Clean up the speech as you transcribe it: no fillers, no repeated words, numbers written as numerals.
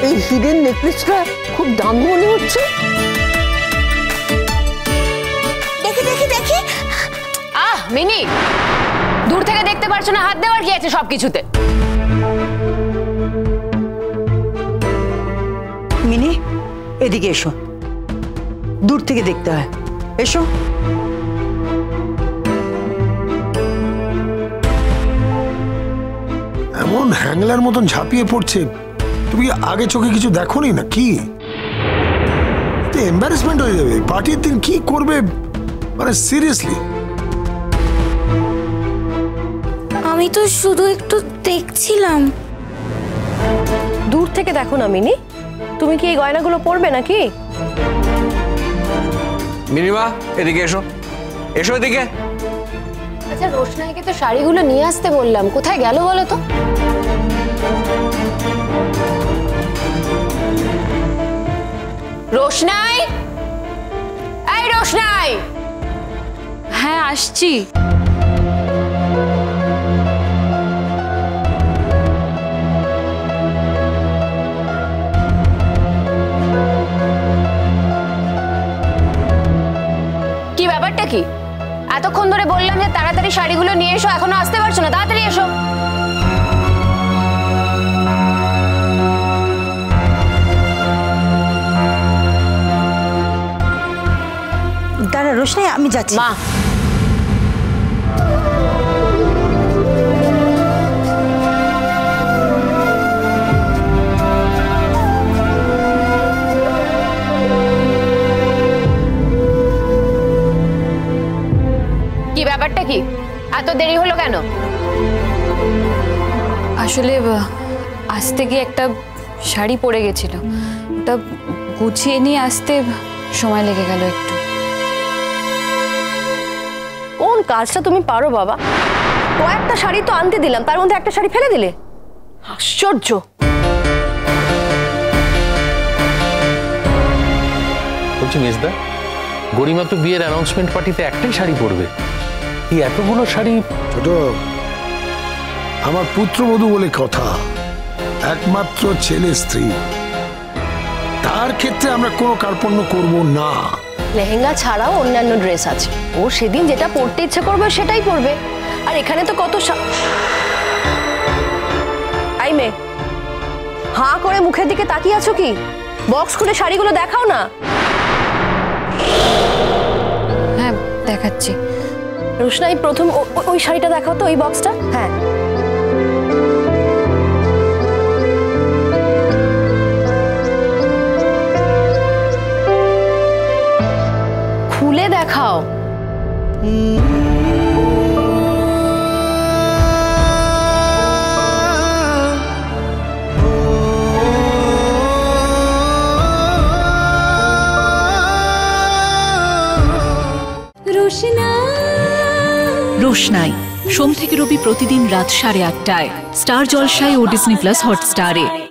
এই হিডেন নেকলেসটা খুব দামি মনে হচ্ছে। দেখি দেখি দেখি। মিনি, দূর থেকে দেখতে পারছো না? হাত দেওয়ার কি আছে সবকিছুতে? মিনি, এদিকে এসো, দূর থেকে দেখতে হয়, এসো। এমন হ্যাংলার মতন ঝাঁপিয়ে পড়ছে, তুমি আগে চোখে কিছু দেখোনি না কি? এম্বারাসমেন্ট হয়ে যাবে, পার্টির দিন কি করবে, মানে সিরিয়াসলি। আমি তো শুধু একটু দেখছিলাম। দূর থেকে দেখো না মিনি, তুমি কি এই গয়নাগুলো পরবে নাকি? মিনিমা, এদিকে এসো, এসো এদিকে। আচ্ছা, রোশনাইকে তো শাড়িগুলো নিয়ে আসতে বললাম, কোথায় গেল বলো তো? রোশনাই, এই রোশনাই। হ্যাঁ, আসছি। কি ব্যাপারটা কি? এতক্ষণ ধরে বললাম যে তাড়াতাড়ি শাড়িগুলো নিয়ে এসো, এখনো আসতে পারছো না? তাড়াতাড়ি এসো। দাঁড়া রোশনাই, আমি যাচ্ছি। মা, কি ব্যাপারটা কি? এত দেরি হলো কেন? আসলে আসতে গিয়ে একটা শাড়ি পরে গেছিল, ওটা গুছিয়ে নিয়ে আসতে সময় লেগে গেল একটু। কোন কাজটা তুমি পারো বাবা? কয়েকটা শাড়ি তো আনতে দিলাম, তার মধ্যে একটা শাড়ি ফেলে দিলে? আশ্চর্য। বলছি মেজদা, গরিমা তো বিয়ের অ্যানাউন্সমেন্ট পার্টিতে একটাই শাড়ি পরবে, এই এতগুলো শাড়ি? ছোট, আমার পুত্রবধূ বলে কথা, একমাত্র ছেলে স্ত্রী, তার ক্ষেত্রে আমরা কোনো কার্পণ্য করব না। লেহেঙ্গা ছাড়াও অন্যান্য ড্রেস আছে, ও সেদিন যেটা পরতে ইচ্ছে করবে সেটাই পরবে। আর এখানে তো কত আই মেয়ে, হাঁ করে মুখের দিকে তাকিয়ে আছো কি? বক্স খুলে শাড়িগুলো দেখাও না। হ্যাঁ, দেখাচ্ছি। রোশনাই, প্রথম ওই শাড়িটা দেখাও তো, ওই বক্সটা। হ্যাঁ, খুলে দেখাও। রোশনাই, সোম থেকে রবি প্রতিদিন রাত 8:30টায় স্টার জলসায় ও ডিজনি প্লাস হটস্টারে।